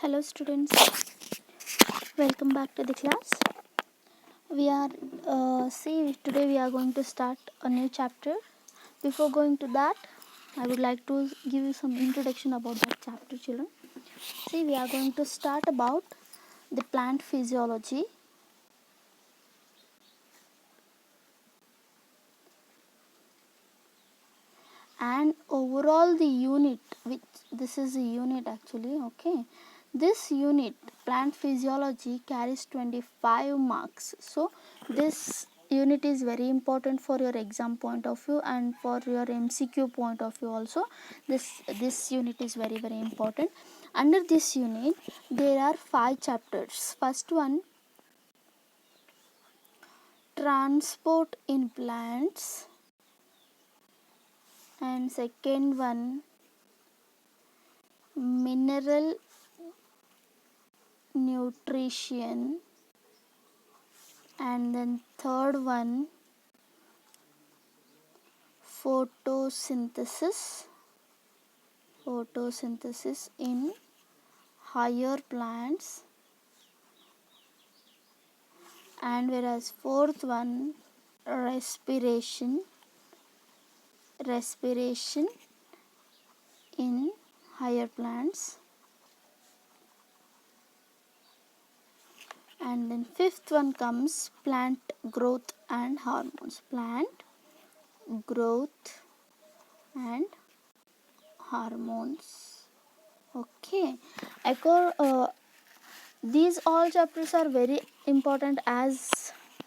Hello students, welcome back to the class. We are today we are going to start a new chapter. Before going to that, I would like to give you some introduction about that chapter, children. We are going to start about the plant physiology. And overall the unit, which this is a unit actually, okay. This unit, plant physiology, carries 25 marks. So this unit is very important for your exam point of view and for your MCQ point of view also. This unit is very important. Under this unit there are 5 chapters. First one, transport in plants, and second one, mineral nutrition, and then third one, photosynthesis in higher plants, and whereas fourth one, respiration in higher plants, and then fifth one comes plant growth and hormones. Okay, these all chapters are very important, as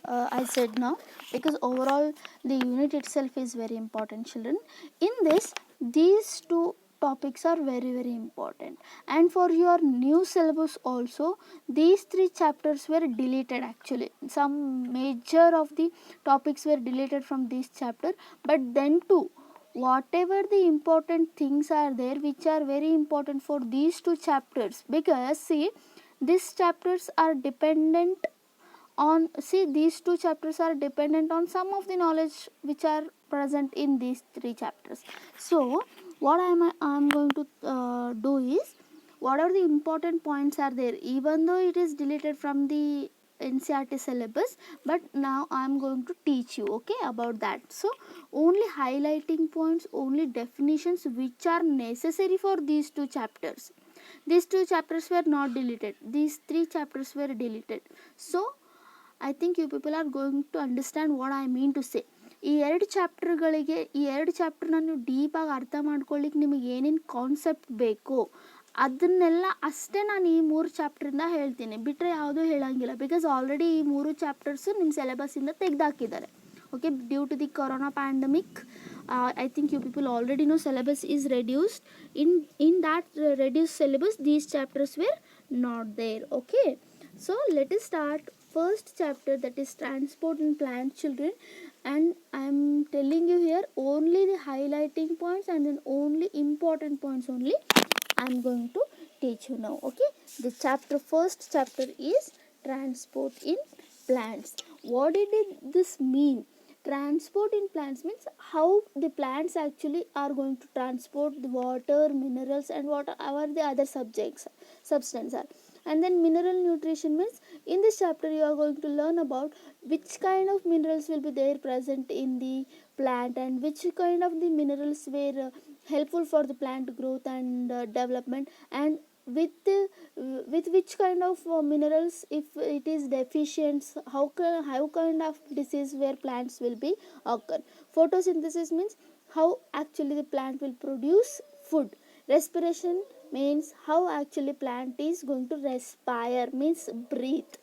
I said now, because overall the unit itself is very important, children. In this, these two topics are very important, and for your new syllabus also these 3 chapters were deleted. Actually, some major of the topics were deleted from this chapter, but then too, whatever the important things are there which are very important for these 2 chapters, because see, these chapters are dependent on, these 2 chapters are dependent on some of the knowledge which are present in these 3 chapters. So what I am going to do is, what are the important points are there, even though it is deleted from the NCERT syllabus, but now I am going to teach you, okay, about that. So only highlighting points, only definitions which are necessary for these 2 chapters. These 2 chapters were not deleted, these 3 chapters were deleted. So I think you people are going to understand what I mean to say. ಈ 2 ಚಾಪ್ಟರ್ಗಳಿಗೆ, ಈ 2 ಚಾಪ್ಟರ್ನ ನೀವು ಡೀಪಾಗಿ ಅರ್ಥ ಮಾಡ್ಕೊಳ್ಳಿಕ್ಕೆ ನಿಮಗೆ ಏನೇನು concept ಬೇಕು ಅದನ್ನೆಲ್ಲ ಅಷ್ಟೇ ನಾನು ಈ 3 ಚಾಪ್ಟರಿಂದ ಹೇಳ್ತೀನಿ, ಬಿಟ್ಟರೆ ಯಾವುದೂ ಹೇಳೋಂಗಿಲ್ಲ. ಬಿಕಾಸ್ ಆಲ್ರೆಡಿ ಈ 3 ಚಾಪ್ಟರ್ಸು ನಿಮ್ಮ ಸಿಲೆಬಸ್ಸಿಂದ ತೆಗೆದಾಕಿದ್ದಾರೆ. Okay, due to the corona pandemic, I think you people already know syllabus is reduced. In that reduced syllabus, these chapters were not there. Okay, so let us start first chapter, that is transport in plant, children. And I am telling you here only the highlighting points and then only important points only I am going to teach you now. Okay, the first chapter is transport in plants. What did this mean? Transport in plants means how the plants actually are going to transport the water, minerals, and whatever the other substance are. And then mineral nutrition means, in this chapter you are going to learn about which kind of minerals will be there present in the plant, and which kind of the minerals were helpful for the plant growth and development, and with which kind of minerals, if it is deficient, how kind of disease where plants will be occur. Photosynthesis means how actually the plant will produce food. Respiration means how actually plant is going to respire, means breathe.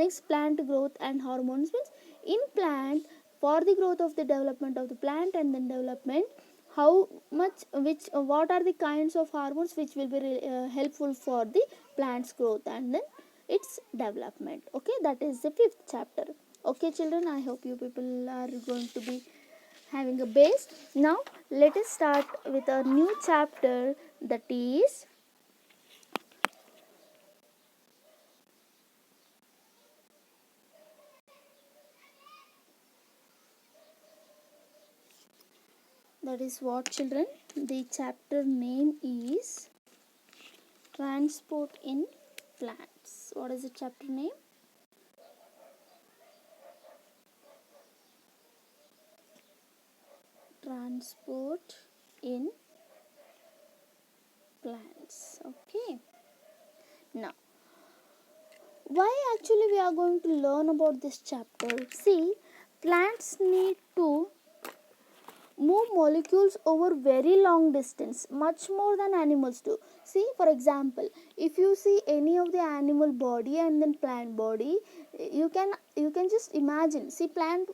Next, plant growth and hormones means, in plant, for the growth of the development of the plant and then development, what are the kinds of hormones which will be helpful for the plant's growth and then its development. Okay, that is the 5th chapter. Okay, children, I hope you people are going to be having a base. Now let us start with a new chapter, that is what, children? The chapter name is transport in plants. What is the chapter name? Transport in plants. Okay. Now, why actually we are going to learn about this chapter? See, plants need to move molecules over very long distance, much more than animals do. See, for example, if you see any of the animal body and then plant body, you can just imagine. See, plant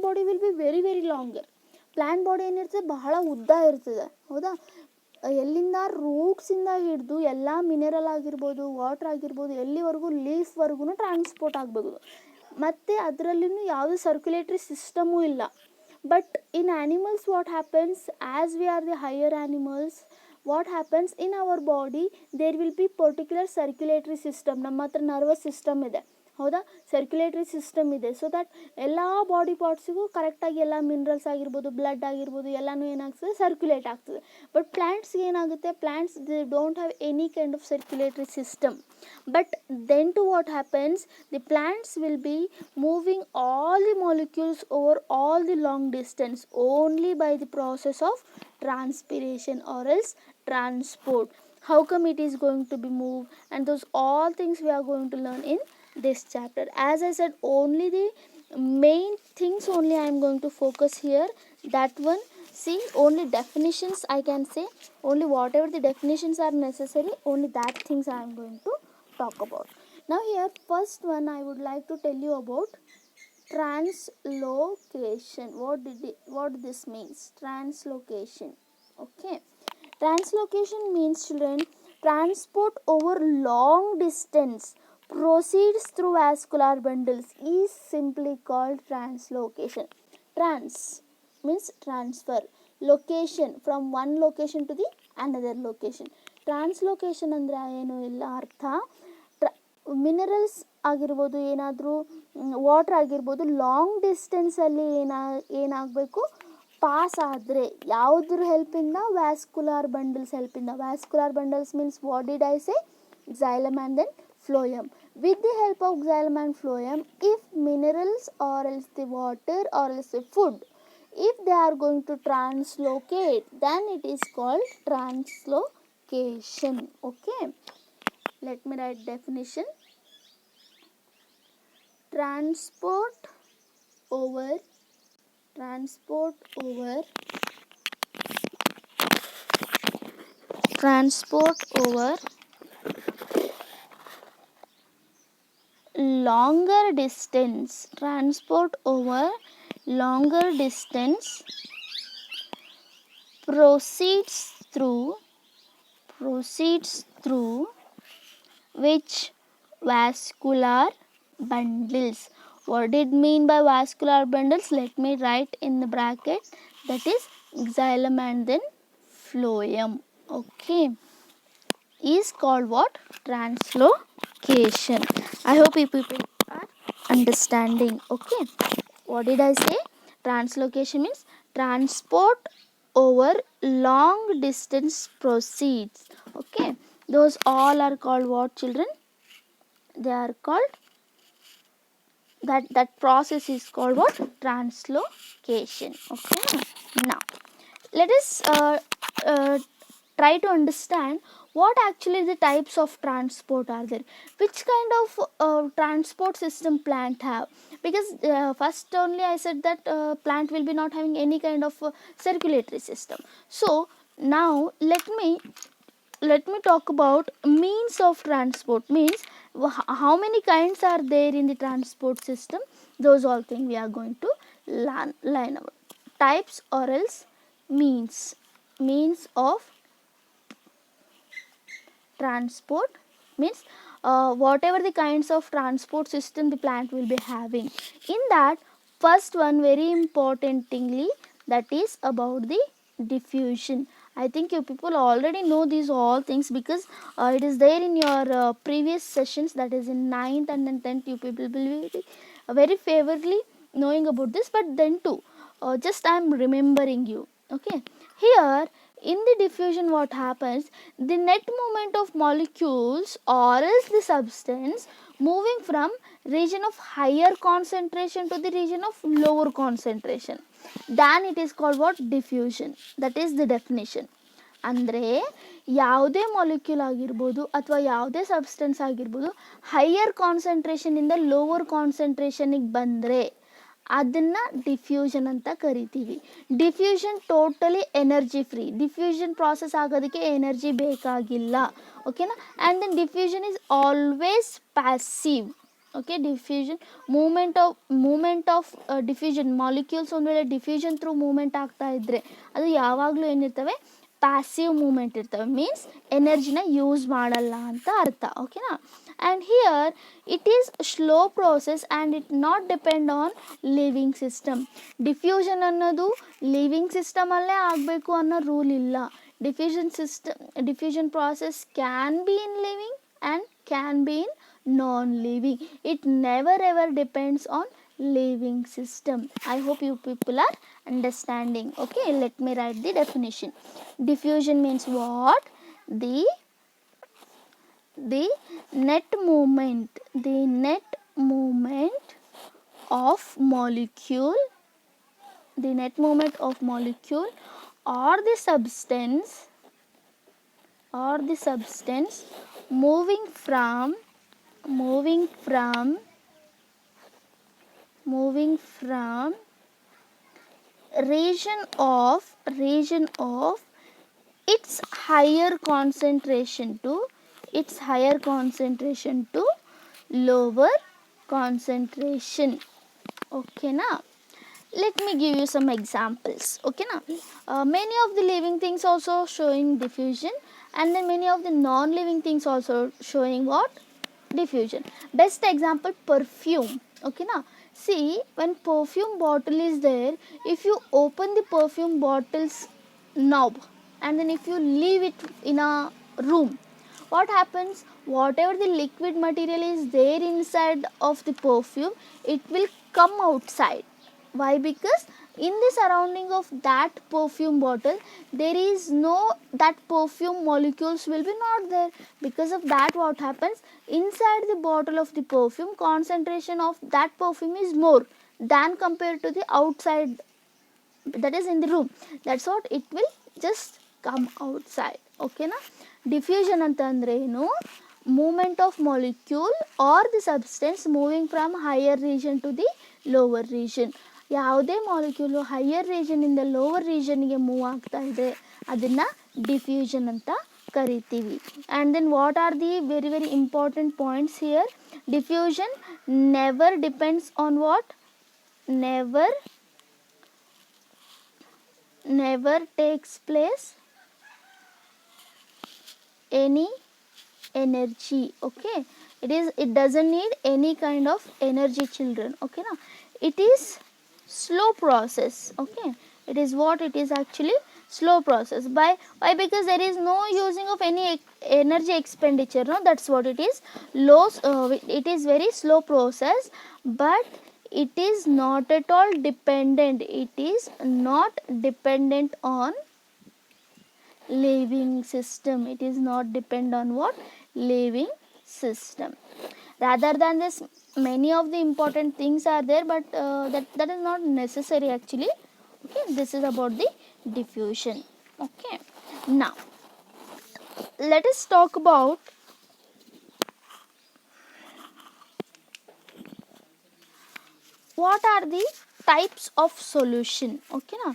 body will be very longer. Plant body ಏನಿರ್ತದೆ ಬಹಳ ಉದ್ದ ಇರ್ತದೆ, ಹೌದಾ. ಎಲ್ಲಿಂದ ರೂಟ್ಸಿಂದ ಹಿಡಿದು ಎಲ್ಲ mineral ಆಗಿರ್ಬೋದು, water ಆಗಿರ್ಬೋದು, ಎಲ್ಲಿವರೆಗೂ ಲೀಫ್ವರೆಗೂ ಟ್ರಾನ್ಸ್ಪೋರ್ಟ್ ಆಗಬಹುದು. ಮತ್ತು ಅದರಲ್ಲಿನೂ ಯಾವುದೇ ಸರ್ಕ್ಯುಲೇಟರಿ ಸಿಸ್ಟಮೂ ಇಲ್ಲ. But in animals what happens, as we are the higher animals, what happens in our body there will be particular circulatory system. ನಮ್ಮ ಹತ್ರ ನರ್ವಸ್ ಸಿಸ್ಟಮ್ ಇದೆ, ಹೌದಾ, ಸರ್ಕ್ಯುಲೇಟರಿ ಸಿಸ್ಟಮ್ ಇದೆ. ಸೊ ದ್ಯಾಟ್ ಎಲ್ಲ ಬಾಡಿ ಪಾರ್ಟ್ಸಿಗೂ ಕರೆಕ್ಟಾಗಿ ಎಲ್ಲ ಮಿನರಲ್ಸ್ ಆಗಿರ್ಬೋದು, ಬ್ಲಡ್ ಆಗಿರ್ಬೋದು, ಎಲ್ಲನೂ ಏನಾಗ್ತದೆ, ಸರ್ಕ್ಯುಲೇಟ್ ಆಗ್ತದೆ. ಬಟ್ ಪ್ಲ್ಯಾಂಟ್ಸ್ಗೆ ಏನಾಗುತ್ತೆ, plants they don't have any kind of circulatory system. But then to what happens, the plants will be moving all the molecules over all the long distance only by the process of transpiration or else transport. How come it is going to be moved, and those all things we are going to learn in this chapter. As I said, only the main things only I am going to focus here. That one, see, only definitions I can say, only whatever the definitions are necessary, only that things I am going to talk about. Now here, first one I would like to tell you about translocation. What this means? Translocation. Okay, translocation means, children, transport over long distance proceeds through vascular bundles is simply called translocation. Trans means transfer, location from one location to the another location. Translocation ಅಂದರೆ ಏನು ಇಲ್ಲ ಅರ್ಥ, minerals ಆಗಿರ್ಬೋದು, ಏನಾದರೂ water ಆಗಿರ್ಬೋದು, long ಡಿಸ್ಟೆನ್ಸಲ್ಲಿ ಏನಾಗಬೇಕು, pass ಆದರೆ ಯಾವುದ್ರ ಹೆಲ್ಪಿಂದ, ವ್ಯಾಸ್ಕುಲಾರ್ ಬಂಡಲ್ಸ್ ಹೆಲ್ಪಿಂದ. Vascular bundles means what did I say, xylem and then phloem. With the help of xylem and phloem, if minerals or else the water or else the food, if they are going to translocate, then it is called translocation. Okay, let me write definition. Transport over longer distance, transport over longer distance proceeds through which vascular bundles. What did mean by vascular bundles? Let me write in the bracket, that is xylem and then phloem. Okay, is called what? Translocation. I hope you people are understanding. Okay, what did I say? Translocation means transport over long distance proceeds. Okay, those all are called what, children? They are called, that process is called what? Translocation. Okay, now let us try to understand what actually the types of transport are there, which kind of transport system plant have. Because first only I said that plant will be not having any kind of circulatory system. So now let me talk about means of transport. Means how many kinds are there in the transport system. Those all things we are going to learn about. Types or else means of transport means whatever the kinds of transport system the plant will be having. In that, first one very importantly, that is about the diffusion. I think you people already know these all things, because it is there in your previous sessions, that is in 9th and then 10th. You people will be very favorably knowing about this, but then too just I am remembering you. Okay, here in the diffusion what happens, the net movement of molecules or else the substance moving from region of higher concentration to the region of lower concentration, then it is called what? Diffusion. That is the definition. ಅಂದರೆ ಯಾವುದೇ molecule ಆಗಿರ್ಬೋದು ಅಥವಾ ಯಾವುದೇ substance ಆಗಿರ್ಬೋದು higher ಕಾನ್ಸಂಟ್ರೇಷನಿಂದ lower ಕಾನ್ಸಂಟ್ರೇಷನಿಗೆ ಬಂದರೆ ಅದನ್ನು diffusion ಅಂತ ಕರಿತೀವಿ. Diffusion totally energy free. Diffusion process ಆಗೋದಕ್ಕೆ ಎನರ್ಜಿ ಬೇಕಾಗಿಲ್ಲ. ಓಕೆನಾ. And then diffusion is always passive. Okay. Diffusion movement of diffusion molecules ಒಂದು ವೇಳೆ ಡಿಫ್ಯೂಷನ್ ಥ್ರೂ ಮೂಮೆಂಟ್ ಆಗ್ತಾ ಇದ್ದರೆ ಅದು ಯಾವಾಗಲೂ ಏನಿರ್ತವೆ? ಪ್ಯಾಸಿವ್ ಮೂಮೆಂಟ್ ಇರ್ತವೆ. ಮೀನ್ಸ್ ಎನರ್ಜಿನ ಯೂಸ್ ಮಾಡಲ್ಲ ಅಂತ ಅರ್ಥ. ಓಕೆನಾ. And here it is slow process and it not depend on living system. Diffusion ಅನ್ನೋದು ಲಿವಿಂಗ್ ಸಿಸ್ಟಮಲ್ಲೇ ಆಗಬೇಕು ಅನ್ನೋ ರೂಲ್ ಇಲ್ಲ. Diffusion process can be in living and can be in non-living. It never ever depends on living system. I hope you people are understanding. Okay, let me write the definition. Diffusion means what? The net movement of molecule or the substance moving from region of its higher concentration to lower concentration. Okay na. Let me give you some examples. Okay na. Many of the living things also showing diffusion, and then many of the non-living things also showing what? Diffusion. Best example, perfume. Okay na. See, when perfume bottle is there, if you open the perfume bottle's knob and then if you leave it in a room, what happens? Whatever the liquid material is there inside of the perfume, it will come outside. Why? Because in the surrounding of that perfume bottle there is that perfume molecules will be not there. Because of that, what happens? Inside the bottle of the perfume, concentration of that perfume is more than compared to the outside, that is in the room. That's what it will just come outside. Okay na. Diffusion ಅಂತಂದ್ರೆ ಏನು? Movement of molecule or the substance moving from higher region to the lower region. ಯಾವುದೇ molecule higher ರೀಜನಿಂದ lower ರೀಜನ್ಗೆ move ಆಗ್ತಾ ಇದೆ ಅದನ್ನು diffusion ಅಂತ ಕರಿತೀವಿ. And then what are the very very important points here? Diffusion never depends on what? never takes place any energy. Okay, it doesn't need any kind of energy, children. Okay na. It is slow process. Okay, it is what? It is actually slow process. Why? Because there is no using of any energy expenditure. No, that's what it is. It is very slow process, but it is not at all dependent. It is not dependent on living system. It is not depend on what? Living system. Rather than this, many of the important things are there, but that is not necessary actually. Okay, this is about the diffusion. Okay, now let us talk about what are the types of solution. Okay na.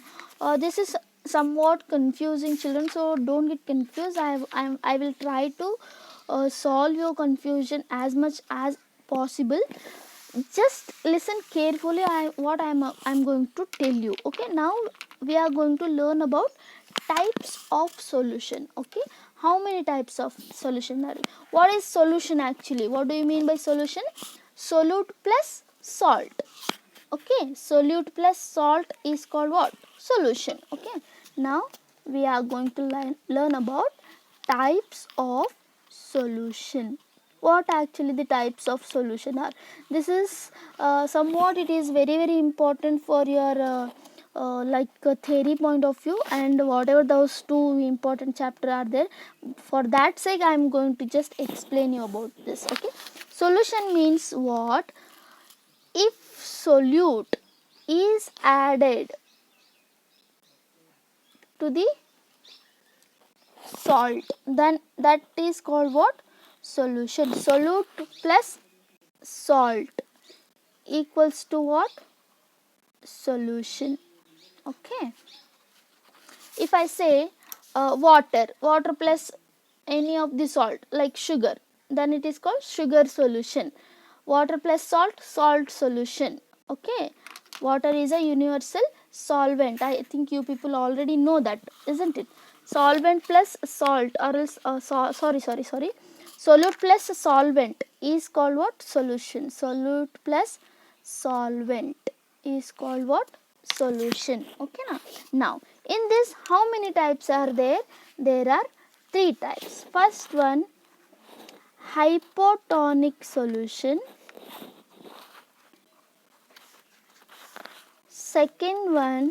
This is somewhat confusing, children, so don't get confused. I will try to solve your confusion as much as possible. Just listen carefully what I'm going to tell you. Okay, now we are going to learn about types of solution. Okay, how many types of solution are? What is solution actually? What do you mean by solution? Solute plus salt. Okay, solute plus salt is called what? Solution. Okay, now we are going to learn about types of solution. What actually the types of solution are? This is somewhat, it is very very important for your like a theory point of view, and whatever those two important chapter are there, for that sake I am going to just explain you about this. Okay, solution means what? If solute is added to the salt, then that is called what? Solution. Solute plus salt equals to what? Solution. Okay, if I say water plus any of the salt like sugar, then it is called sugar solution. Water plus salt solution. Okay, water is a universal solvent. I think you people already know that, isn't it? Solvent plus salt, or else sorry solute plus solvent is called what? Solution. Solute plus solvent is called what? Solution. Okay, now in this, how many types are there? There are 3 types. First one, hypotonic solution. Second one,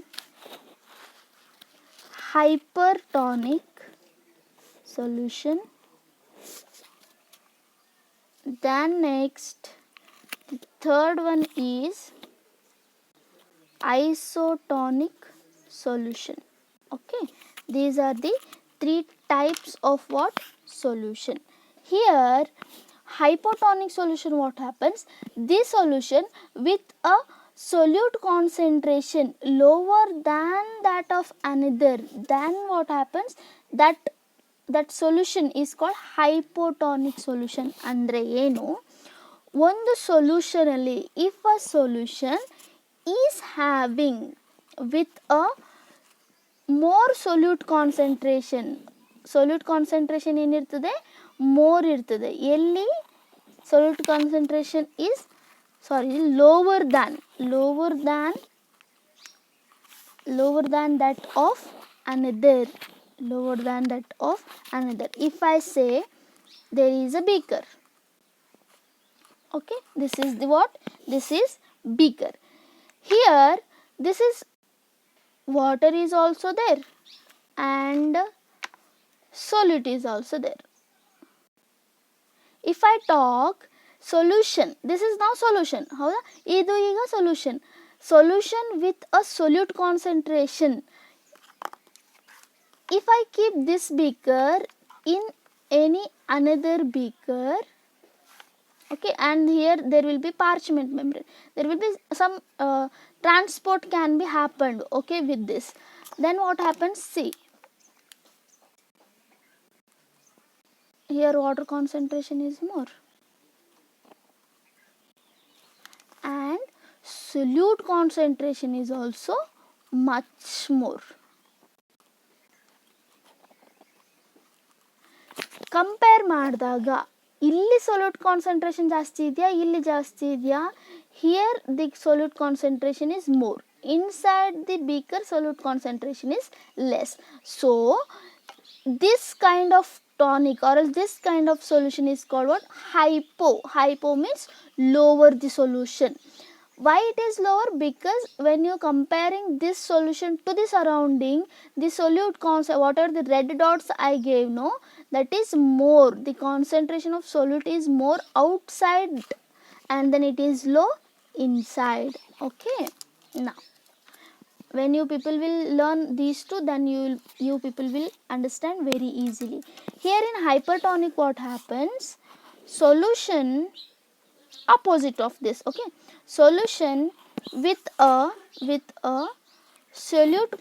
hypertonic solution. Then next, the third one is isotonic solution. Okay, these are the 3 types of what? Solution. Here, hypotonic solution, what happens? This solution with a solute concentration lower than that of another, then what happens? That solution is called hypotonic solution. Andre ಏನು? ಒಂದು solution ಅಲ್ಲಿ, if a solution is having with a more solute concentration ಏನಿರ್ತದೆ? more ಇರ್ತದೆ. ಎಲ್ಲಿ solute concentration is lower than that of another. If I say there is a beaker, okay, this is the what? This is beaker. Here this is water is also there and solute is also there. If I talk solution, this is now solution. ಹೌದಾ? ಇದು ಈಗ solution with a solute concentration. If I keep this beaker in any another beaker, okay, and here there will be parchment membrane, there will be some transport can be happened, okay, with this. Then what happens? See, here water concentration is more and solute concentration is also much more. Compare ಮಾಡಿದಾಗ ಇಲ್ಲಿ solute concentration ಜಾಸ್ತಿ ಇದೆಯಾ, ಇಲ್ಲಿ ಜಾಸ್ತಿ ಇದೆಯಾ? Here the solute concentration is more. Inside the beaker solute concentration is less. So this kind of tonic or else this kind of solution is called what? Hypo means lower the solution. Why it is lower? Because when you comparing this solution to the surrounding, the solute what are the red dots I gave, no, that is more. The concentration of solute is more outside and then it is low inside. Okay, now when you people will learn these two, then you people will understand very easily. Here in hypertonic, what happens? Solution opposite of this. Okay, solution with a solute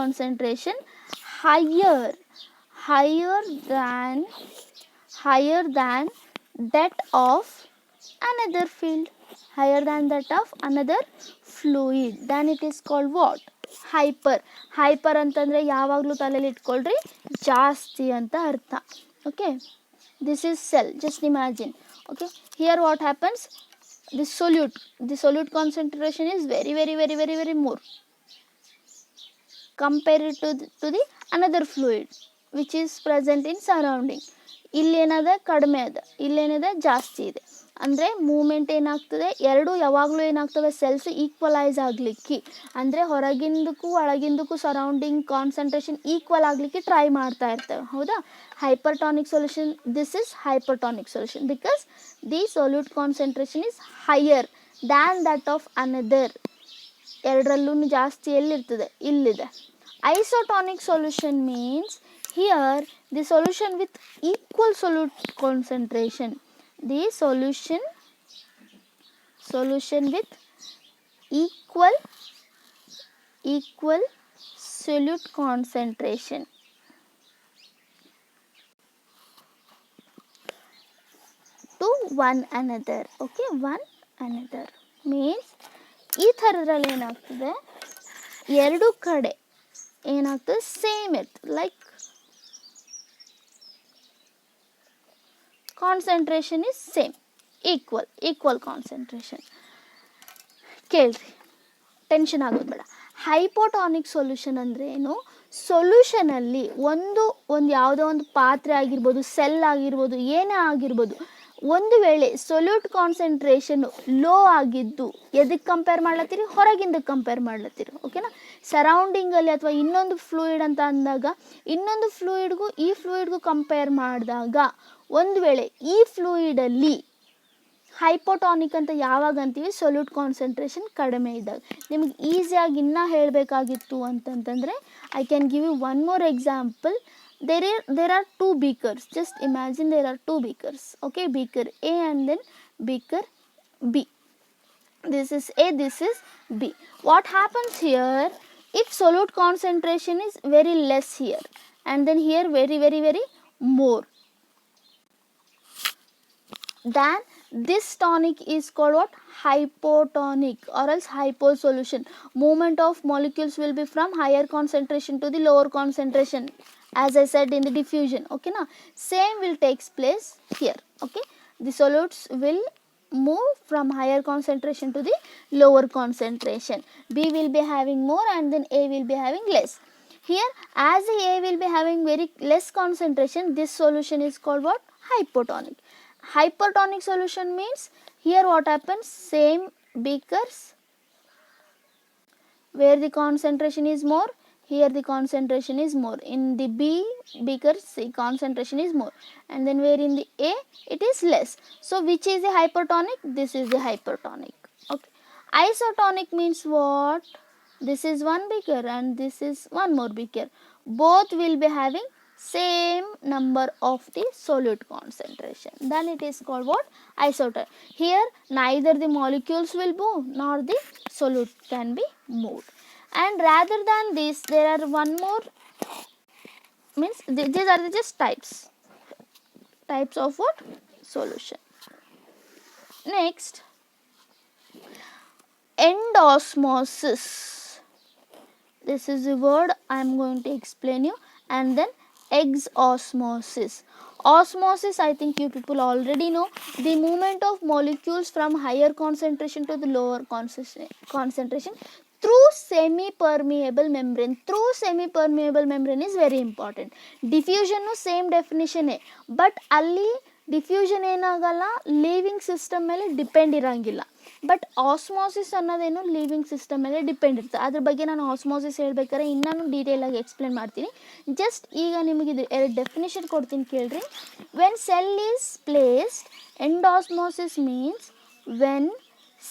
concentration higher than that of another field, higher than that of another fluid, then it is called what? hyper ಅಂತಂದ್ರೆ ಯಾವಾಗಲೂ ತಲೆಯಲ್ಲಿ ಇಟ್ಕೊಳ್ಳ್ರಿ, ಜಾಸ್ತಿ ಅಂತ ಅರ್ಥ. Okay, this is cell, just imagine. Okay, here what happens? The solute concentration is very more compared to the another fluid which is present in surrounding. ಇಲ್ಲೇನದ ಕಡಿಮೆ ಅದ, ಇಲ್ಲೇನದ ಜಾಸ್ತಿ ಇದೆ. ಅಂದರೆ ಮೂಮೆಂಟ್ ಏನಾಗ್ತದೆ, ಎರಡು ಯಾವಾಗಲೂ ಏನಾಗ್ತವೆ, ಸೆಲ್ಸ್ ಈಕ್ವಲೈಸ್ ಆಗಲಿಕ್ಕೆ, ಅಂದರೆ ಹೊರಗಿಂದಕ್ಕೂ ಒಳಗಿಂದಕ್ಕೂ ಸರೌಂಡಿಂಗ್ ಕಾನ್ಸಂಟ್ರೇಷನ್ ಈಕ್ವಲ್ ಆಗಲಿಕ್ಕೆ ಟ್ರೈ ಮಾಡ್ತಾ ಇರ್ತವೆ. ಹೌದಾ? Hypertonic solution, this is hypertonic solution because the solute concentration is higher than that of another. ಎರಡರಲ್ಲೂ ಜಾಸ್ತಿ ಎಲ್ಲಿರ್ತದೆ? ಇಲ್ಲಿದೆ. Isotonic solution means here the solution with equal solute concentration, the solution with equal solute concentration to one another. Okay, one another means ಈ ಥರದ್ರಲ್ಲಿ ಏನಾಗ್ತದೆ, ಎರಡು ಕಡೆ ಏನಾಗ್ತದೆ, same ಇರ್ತದೆ. Like concentration is same, equal concentration. ಕೇಳ್ರಿ, ಟೆನ್ಷನ್ ಆಗೋದು ಬೇಡ. ಹೈಪೋಟಾನಿಕ್ solution ಅಂದರೆ ಏನು? ಸೊಲ್ಯೂಷನಲ್ಲಿ ಒಂದು ಯಾವುದೋ ಒಂದು ಪಾತ್ರೆ ಆಗಿರ್ಬೋದು, ಸೆಲ್ ಆಗಿರ್ಬೋದು, ಏನೇ ಆಗಿರ್ಬೋದು, ಒಂದು ವೇಳೆ ಸೊಲ್ಯೂಟ್ ಕಾನ್ಸಂಟ್ರೇಷನ್ ಲೋ ಆಗಿದ್ದು ಎದಕ್ಕೆ ಕಂಪೇರ್ ಮಾಡ್ಲತ್ತೀರಿ? ಹೊರಗಿಂದಕ್ಕೆ ಕಂಪೇರ್ ಮಾಡ್ಲತ್ತೀರಿ. ಓಕೆನಾ? ಸರೌಂಡಿಂಗಲ್ಲಿ ಅಥವಾ ಇನ್ನೊಂದು ಫ್ಲೂಯಿಡ್ ಅಂತ ಅಂದಾಗ ಇನ್ನೊಂದು ಫ್ಲೂಯಿಡ್ಗೂ ಈ ಫ್ಲೂಯಿಡ್ಗೂ ಕಂಪೇರ್ ಮಾಡಿದಾಗ ಒಂದು ವೇಳೆ ಈ ಫ್ಲೂಯಿಡಲ್ಲಿ ಹೈಪೋಟಾನಿಕ್ ಅಂತ ಯಾವಾಗ ಅಂತೀವಿ? ಸೊಲ್ಯೂಟ್ ಕಾನ್ಸಂಟ್ರೇಷನ್ ಕಡಿಮೆ ಇದ್ದಾಗ. ನಿಮಗೆ ಈಸಿಯಾಗಿ ಇನ್ನೂ ಹೇಳಬೇಕಾಗಿತ್ತು ಅಂತಂತಂದರೆ I can give you one more example. There are two beakers. Just imagine there are two beakers. Okay, beaker A and then beaker B. This is A, this is B. What happens here? If solute concentration is very less here and then here very more, then this tonic is called what? Hypotonic or else hypo solution. Movement of molecules will be from higher concentration to the lower concentration, as I said in the diffusion. Okay na? Same will takes place here. Okay, the solutes will move from higher concentration to the lower concentration. B will be having more and then A will be having less. Here as the A will be having very less concentration, this solution is called what? Hypotonic. Hypertonic solution means here what happens? Same beakers, where the concentration is more, here the concentration is more. In the B beakers the concentration is more, and then where in the A it is less. So which is the hypertonic? This is the hypertonic. Okay. Isotonic means what? This is one beaker and this is one more beaker. Both will be having same number of the solute concentration. Then it is called what? Isotonic. Here neither the molecules will move nor the solute can be moved. And rather than this, there are one more, means these are just types of what? Solution. Next, endosmosis. This is the word I am going to explain you. And then exosmosis. Osmosis, I think you people already know, the movement of molecules from higher concentration to the lower concentration through semi-permeable membrane. Through semi-permeable membrane is very important. Diffusion same definition hai, but alli diffusion ಏನಾಗಲ್ಲ, living system ಮೇಲೆ depend ಇರೋಂಗಿಲ್ಲ. But osmosis ಅನ್ನೋದೇನು living system ಮೇಲೆ depend ಇರ್ತದೆ. ಅದ್ರ ಬಗ್ಗೆ ನಾನು osmosis ಹೇಳ್ಬೇಕಾದ್ರೆ ಇನ್ನೂ ಡೀಟೇಲಾಗಿ ಎಕ್ಸ್ಪ್ಲೇನ್ ಮಾಡ್ತೀನಿ. ಜಸ್ಟ್ ಈಗ ನಿಮಗೆ ಇದು ಎರಡು ಡೆಫಿನೇಷನ್ ಕೊಡ್ತೀನಿ ಕೇಳ್ರಿ. When cell is placed, endosmosis means when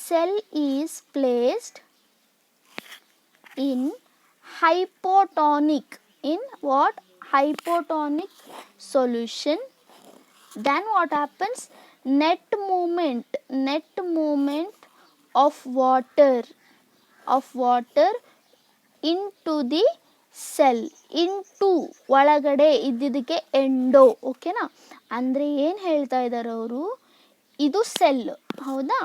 cell is placed in hypotonic, in what? Hypotonic solution, then what happens? Net movement of water into the cell, into ಒಳಗಡೆ ಇದ್ದಿದ್ದಕ್ಕೆ ಎಂಡೋ. ಓಕೆನಾ? ಅಂದರೆ ಏನು ಹೇಳ್ತಾ ಇದ್ದಾರೆ ಅವರು, ಇದು ಸೆಲ್ ಹೌದಾ.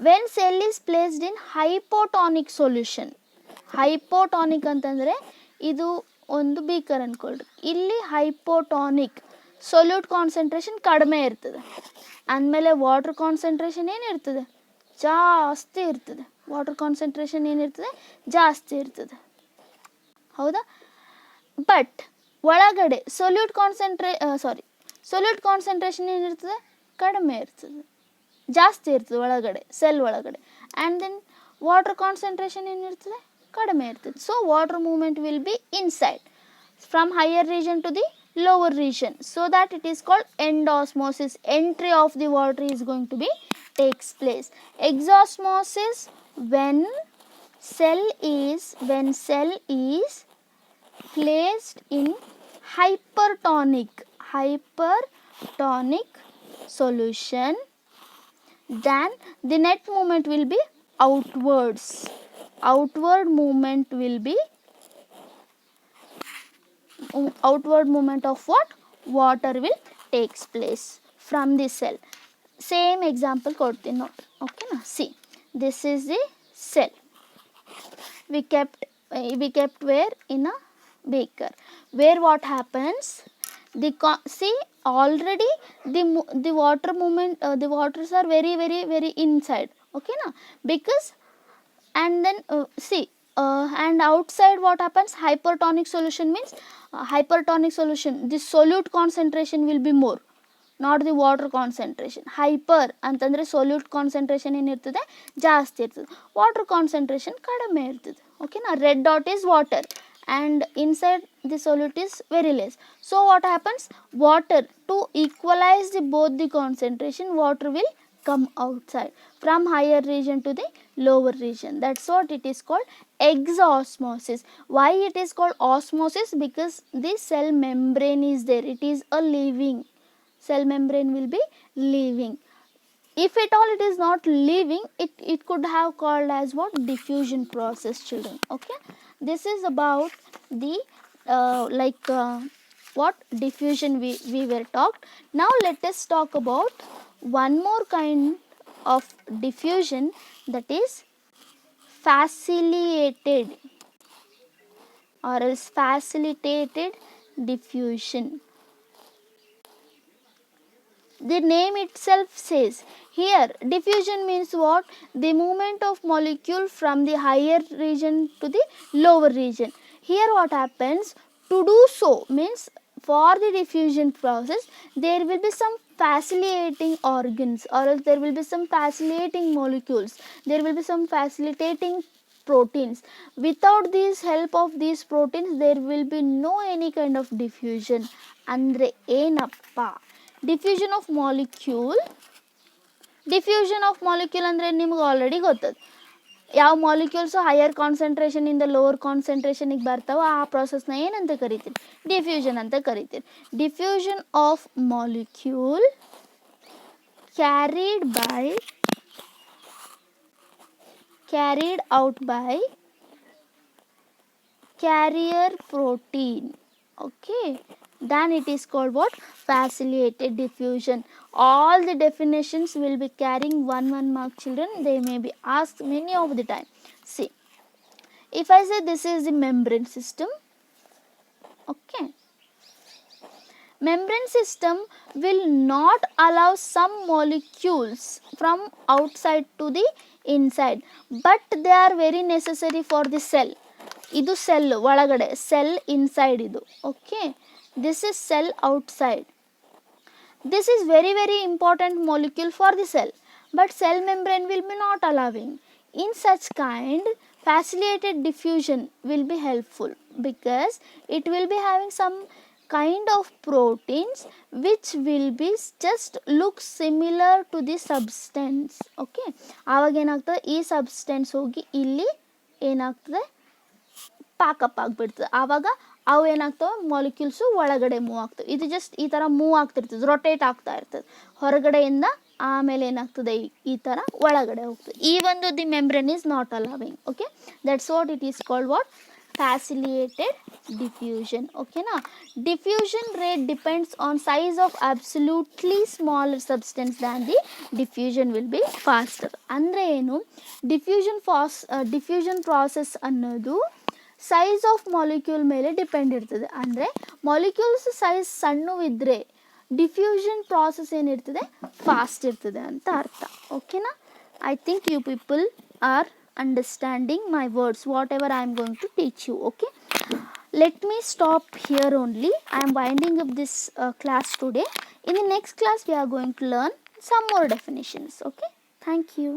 When cell is placed in hypotonic solution, hypotonic ಅಂತಂದರೆ ಇದು ಒಂದು ಬೀಕರ್ ಅಂದ್ಕೊಳ್ರಿ, ಇಲ್ಲಿ ಹೈಪೋಟಾನಿಕ್ ಸೊಲ್ಯೂಟ್ ಕಾನ್ಸಂಟ್ರೇಷನ್ ಕಡಿಮೆ ಇರ್ತದೆ. ಅಂದಮೇಲೆ ವಾಟರ್ ಕಾನ್ಸಂಟ್ರೇಷನ್ ಏನಿರ್ತದೆ? ಜಾಸ್ತಿ ಇರ್ತದೆ. ವಾಟರ್ ಕಾನ್ಸಂಟ್ರೇಷನ್ ಏನಿರ್ತದೆ? ಜಾಸ್ತಿ ಇರ್ತದೆ ಹೌದಾ. ಬಟ್ ಒಳಗಡೆ ಸೊಲ್ಯೂಟ್ ಕಾನ್ಸಂಟ್ರೇಷನ್ ಏನಿರ್ತದೆ? ಕಡಿಮೆ ಇರ್ತದೆ. ಜಾಸ್ತಿ ಇರ್ತದೆ ಒಳಗಡೆ ಸೆಲ್ ಒಳಗಡೆ. ಆ್ಯಂಡ್ ದೆನ್ ವಾಟರ್ ಕಾನ್ಸಂಟ್ರೇಷನ್ ಏನಿರ್ತದೆ ಕಡಿಮೆ ಇರ್ತದೆ. So water movement will be inside from higher region to the lower region, so that it is called endosmosis. Entry of the water is going to be takes place. Exosmosis, when cell is placed in hypertonic solution, then the net movement will be outwards. Outward movement of what? Water will takes place from the cell. Same example ಕೊಡ್ತೀನಿ ನೋಡಿ. Okay na, see, this is the cell we kept where? In a beaker, where what happens, see already the water movement, the waters are very very very inside. Okay na, because and then see and outside what happens, hypertonic solution means hypertonic solution, the solute concentration will be more, not the water concentration. Hyper ಅಂತಂದರೆ solute concentration ಏನಿರ್ತದೆ ಜಾಸ್ತಿ ಇರ್ತದೆ, water concentration ಕಡಿಮೆ ಇರ್ತದೆ. ಓಕೆನಾ, red dot is water and inside the solute is very less. So what happens, water to equalize both the concentration, water will come outside from higher region to the lower region. That's what it is called exosmosis. Why it is called osmosis? Because the cell membrane is there, it is a living cell membrane will be living. If at all it is not living, it could have called as what? Diffusion process, children. Okay, this is about the what diffusion we were talked. Now let us talk about one more kind of diffusion, that is facilitated or else facilitated diffusion. The name itself says here, diffusion means what? The movement of molecule from the higher region to the lower region. Here what happens, to do so means for the diffusion process there will be some facilitating organs, or else there will be some facilitating molecules, there will be some facilitating proteins. Without this help of these proteins there will be no any kind of diffusion. Andre enappa diffusion of molecule ಅಂದರೆ ನಿಮ್ಗೆ already ಗೊತ್ತದು, ಯಾವ molecules higher concentration ಇಂದ lower ಕಾನ್ಸಂಟ್ರೇಷನಿಗೆ ಬರ್ತಾವೋ ಆ ಪ್ರಾಸೆಸ್ನ ಏನಂತ ಕರಿತೀರಿ? ಡಿಫ್ಯೂಷನ್ ಅಂತ ಕರಿತೀರಿ. Diffusion of molecule carried out by carrier protein. Okay, then it is called what? Facilitated diffusion. All the definitions will be carrying one mark, children. They may be asked many of the time. See, if I say this is the membrane system, okay, membrane system will not allow some molecules from outside to the inside, but they are very necessary for the cell. ಇದು cell ಒಳಗಡೆ, cell inside ಇದು. Okay, this is cell outside. This is very very important molecule for the cell, but cell membrane will be not allowing. In such kind, facilitated diffusion will be helpful, because it will be having some kind of proteins which will be just look similar to the substance. Okay, ಆವಾಗ ಏನಾಗ್ತದೆ, ಈ substance ಹೋಗಿ ಇಲ್ಲಿ ಏನಾಗ್ತದೆ, pack up ಆಗಿಬಿಡ್ತದೆ. ಆವಾಗ ಅವು ಏನಾಗ್ತವೆ, molecules ಒಳಗಡೆ ಮೂವ್ ಆಗ್ತವೆ. ಇದು ಜಸ್ಟ್ ಈ ಥರ ಮೂವ್ ಆಗ್ತಿರ್ತದೆ, ರೊಟೇಟ್ ಆಗ್ತಾ ಇರ್ತದೆ ಹೊರಗಡೆಯಿಂದ, ಆಮೇಲೆ ಏನಾಗ್ತದೆ ಈ ಥರ ಒಳಗಡೆ ಹೋಗ್ತದೆ. ಈ ಒಂದು the membrane is not allowing. Okay, that's what it is called what? Facilitated diffusion. Okay na, diffusion rate depends on size of absolutely smaller substance than the diffusion will be faster. ಅಂದ್ರೆ ಏನು, diffusion process ಅನ್ನೋದು size of molecule ಮೇಲೆ depend ಇರ್ತದೆ. ಅಂದರೆ molecules size ಸಣ್ಣವಿದ್ದರೆ diffusion process ಏನಿರ್ತದೆ, fast ಇರ್ತದೆ ಅಂತ ಅರ್ಥ. ಓಕೆನಾ, I think you people are understanding my words, whatever I am going to teach you. Okay, let me stop here only. I am winding up this class today. In the next class we are going to learn some more definitions. Okay, thank you.